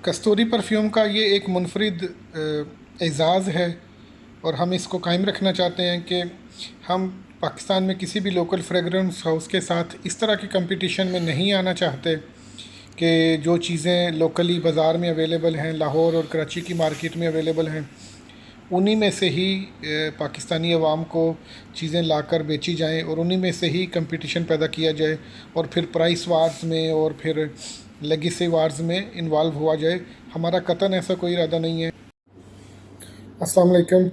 कस्तूरी perfume का ये एक मुनफरिद एज़ाज़ है और हम इसको कायम रखना चाहते हैं कि हम पाकिस्तान में किसी भी लोकल फ्रेगरेंस हाउस के साथ इस तरह के कंपटीशन में नहीं आना चाहते कि जो चीज़ें लोकली बाज़ार में अवेलेबल हैं, लाहौर और कराची की मार्केट में अवेलेबल हैं, उन्हीं में से ही पाकिस्तानी अवाम को चीज़ें लाकर बेची जाएं और उन्हीं में से ही कंपटीशन पैदा किया जाए और फिर प्राइस वार्स में और फिर लेगेसी वार्स में इन्वॉल्व हुआ जाए। हमारा कतन ऐसा कोई इरादा नहीं है। अस्सलाम वालेकुम।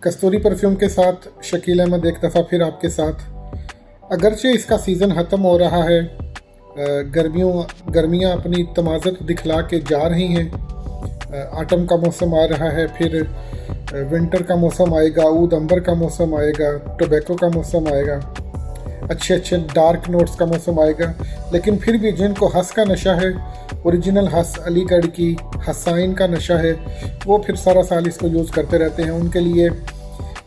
कस्तूरी परफ्यूम के साथ शकील अहमद एक दफ़ा फिर आपके साथ। अगरचे इसका सीज़न ख़त्म हो रहा है, गर्मियाँ अपनी तमाज़त दिखला के जा रही हैं, आटम का मौसम आ रहा है, फिर विंटर का मौसम आएगा, ऊद अंबर का मौसम आएगा, टोबैको का मौसम आएगा, अच्छे अच्छे डार्क नोट्स का मौसम आएगा। लेकिन फिर भी जिनको हस का नशा है, ओरिजिनल हस अलीगढ़ की हसाइन का नशा है, वो फिर सारा साल इसको यूज़ करते रहते हैं। उनके लिए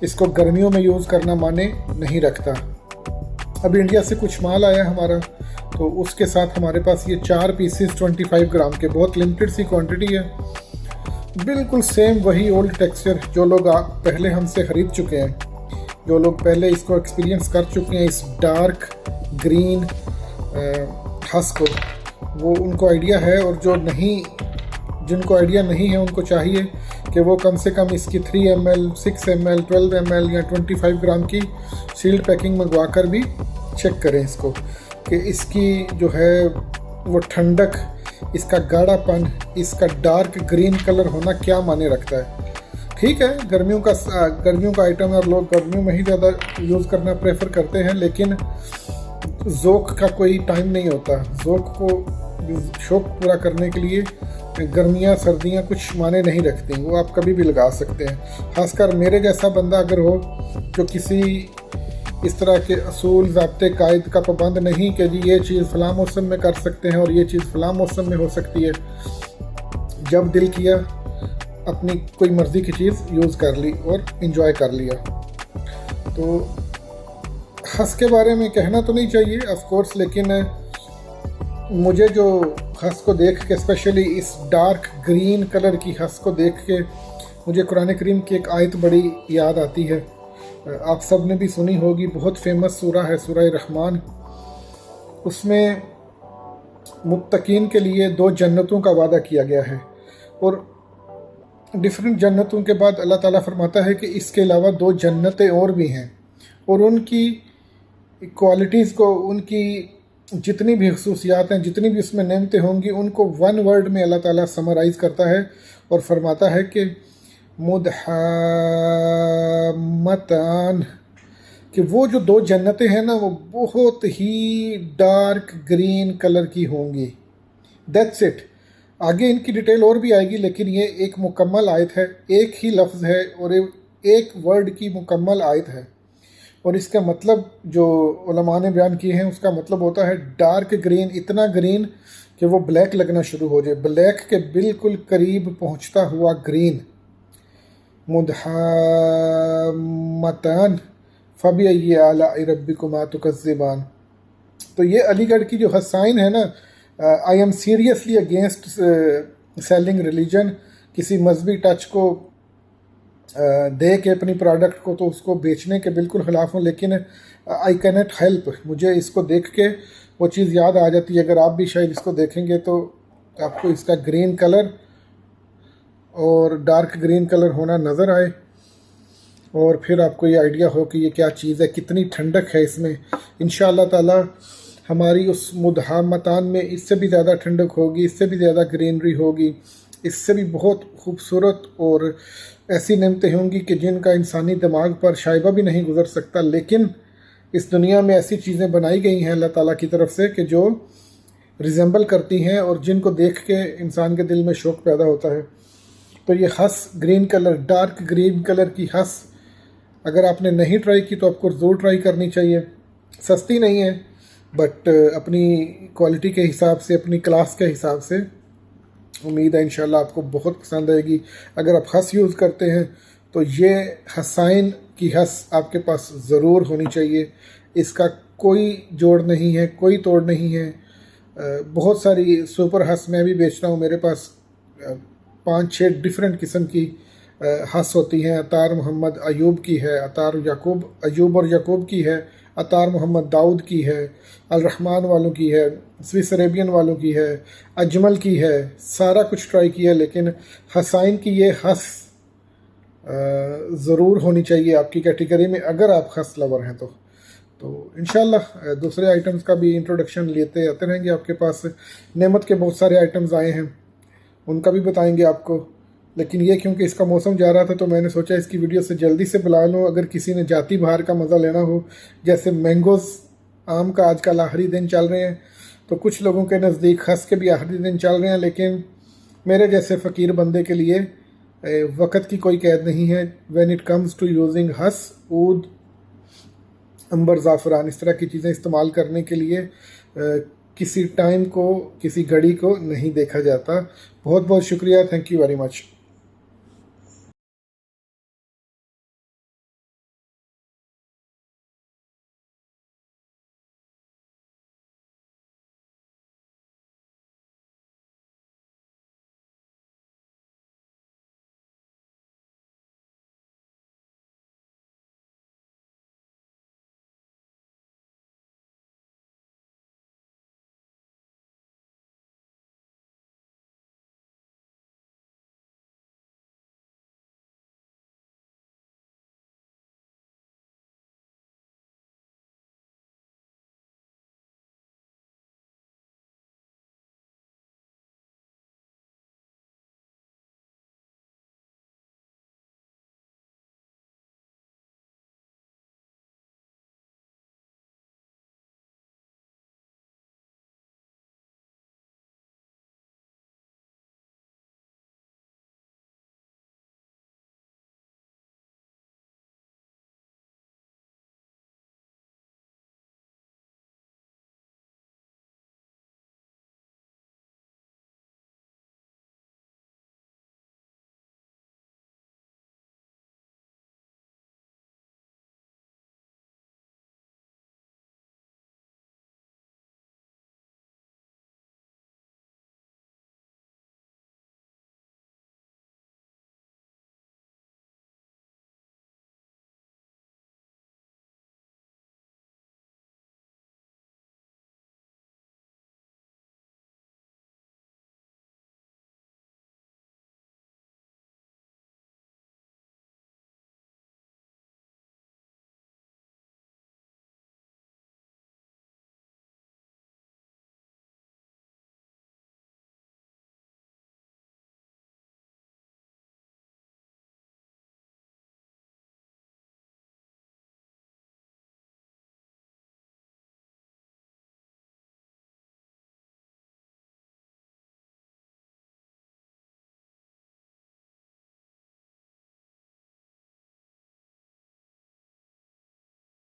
इसको गर्मियों में यूज़ करना माने नहीं रखता। अब इंडिया से कुछ माल आया हमारा, तो उसके साथ हमारे पास ये 4 पीसेस 25 ग्राम के, बहुत लिमिटेड सी क्वांटिटी है, बिल्कुल सेम वही ओल्ड टेक्सचर जो लोग आप पहले हमसे ख़रीद चुके हैं, जो लोग पहले इसको एक्सपीरियंस कर चुके हैं इस डार्क ग्रीन हस को, वो उनको आइडिया है। और जो नहीं, जिनको आइडिया नहीं है, उनको चाहिए कि वो कम से कम इसकी 3 ml, 6 ml, 12 ml या 25 ग्राम की सील्ड पैकिंग मंगवा कर भी चेक करें इसको कि इसकी जो है वो ठंडक, इसका गाढ़ापन, इसका डार्क ग्रीन कलर होना क्या माने रखता है। ठीक है, गर्मियों का आइटम है और लोग गर्मियों में ही ज़्यादा यूज़ करना प्रेफर करते हैं, लेकिन ज़ौक़ का कोई टाइम नहीं होता। ज़ौक़ को शौक़ पूरा करने के लिए गर्मियाँ सर्दियाँ कुछ माने नहीं रखती, वो आप कभी भी लगा सकते हैं। ख़ासकर मेरे जैसा बंदा अगर हो जो किसी इस तरह के असूल ज़ाब्ते कायद का पाबंद नहीं कि जी ये चीज़ फ़लाँ मौसम में कर सकते हैं और ये चीज़ फ़लाँ मौसम में हो सकती है, जब दिल किया अपनी कोई मर्ज़ी की चीज़ यूज़ कर ली और इन्जॉय कर लिया। तो हंस के बारे में कहना तो नहीं चाहिए ऑफ कोर्स, लेकिन मुझे जो हंस को देख के, स्पेशली इस डार्क ग्रीन कलर की हंस को देख के, मुझे कुरान करीम की एक आयत बड़ी याद आती है। आप सब ने भी सुनी होगी, बहुत फेमस सूरा है सूरा रहमान। उसमें मुत्तकीन के लिए 2 जन्नतों का वादा किया गया है और डिफरेंट जन्नतों के बाद अल्लाह ताला फरमाता है कि इसके अलावा 2 जन्नतें और भी हैं और उनकी क्वालिटीज़ को, उनकी जितनी भी खसूसियात हैं, जितनी भी उसमें नेमतें होंगी, उनको 1 वर्ड में अल्लाह ताला समराइज़ करता है और फरमाता है कि मुदहामतान, कि वो जो 2 जन्नतें हैं ना, वो बहुत ही डार्क ग्रीन कलर की होंगी। That's it. आगे इनकी डिटेल और भी आएगी, लेकिन ये एक मुकम्मल आयत है, एक ही लफ्ज़ है और एक वर्ड की मुकम्मल आयत है। और इसका मतलब जो उलमा ने बयान किए हैं, उसका मतलब होता है डार्क ग्रीन, इतना ग्रीन कि वो ब्लैक लगना शुरू हो जाए, ब्लैक के बिल्कुल करीब पहुंचता हुआ ग्रीन। मुदहामतान फबिअय्यि आलाइ रब्बिकुमा तुकज़्ज़िबान। तो ये अलीगढ़ की जो हसाइन है ना, I am seriously against selling religion. किसी मजहबी टच को दे के अपनी प्रोडक्ट को, तो उसको बेचने के बिल्कुल ख़िलाफ़ हूँ, लेकिन आई कैन नॉट हेल्प, मुझे इसको देख के वो चीज़ याद आ जाती है। अगर आप भी शायद इसको देखेंगे तो आपको इसका ग्रीन कलर और डार्क ग्रीन कलर होना नज़र आए और फिर आपको ये आइडिया हो कि ये क्या चीज़ है, कितनी ठंडक है इसमें। इंशाअल्लाह ताला हमारी उस मुदहामतान में इससे भी ज़्यादा ठंडक होगी, इससे भी ज़्यादा ग्रीनरी होगी, इससे भी बहुत खूबसूरत और ऐसी नेमतें होंगी कि जिनका इंसानी दिमाग पर शायबा भी नहीं गुजर सकता। लेकिन इस दुनिया में ऐसी चीज़ें बनाई गई हैं अल्लाह ताला की तरफ से कि जो रिजेंबल करती हैं और जिनको देख के इंसान के दिल में शौक़ पैदा होता है। तो ये हंस green colour, dark green colour की हंस अगर आपने नहीं ट्राई की तो आपको ज़रूर ट्राई करनी चाहिए। सस्ती नहीं है, बट अपनी क्वालिटी के हिसाब से, अपनी क्लास के हिसाब से उम्मीद है इंशाल्लाह आपको बहुत पसंद आएगी। अगर आप हंस यूज़ करते हैं तो ये हसाइन की हंस आपके पास ज़रूर होनी चाहिए। इसका कोई जोड़ नहीं है, कोई तोड़ नहीं है। बहुत सारी सुपर हंस मैं भी बेचता हूँ, मेरे पास 5-6 डिफरेंट किस्म की हंस होती हैं। अतार मोहम्मद अयूब की है, अतार याकूब अयूब और याकूब की है, अतार मोहम्मद दाऊद की है, अल रहमान वालों की है, स्विस अरेबियन वालों की है, अजमल की है। सारा कुछ ट्राई किया, लेकिन हसाइन की ये हंस ज़रूर होनी चाहिए आपकी कैटेगरी में अगर आप हंस लवर हैं तो इंशाल्लाह दूसरे आइटम्स का भी इंट्रोडक्शन लेते आते रहेंगे आपके पास। नेमत के बहुत सारे आइटम्स आए हैं, उनका भी बताएंगे आपको। लेकिन ये क्योंकि इसका मौसम जा रहा था तो मैंने सोचा इसकी वीडियो से जल्दी से बुला लूँ। अगर किसी ने जाती बहार का मज़ा लेना हो, जैसे मैंगोज़ आम का आजकल आखिरी दिन चल रहे हैं, तो कुछ लोगों के नज़दीक हंस के भी आखिरी दिन चल रहे हैं, लेकिन मेरे जैसे फ़कीर बंदे के लिए वक़्त की कोई कैद नहीं है। When it comes to using हंस, ऊद, अंबर, ज़ाफ़रान, इस तरह की चीज़ें इस्तेमाल करने के लिए किसी टाइम को, किसी घड़ी को नहीं देखा जाता। बहुत बहुत शुक्रिया, थैंक यू वेरी मच।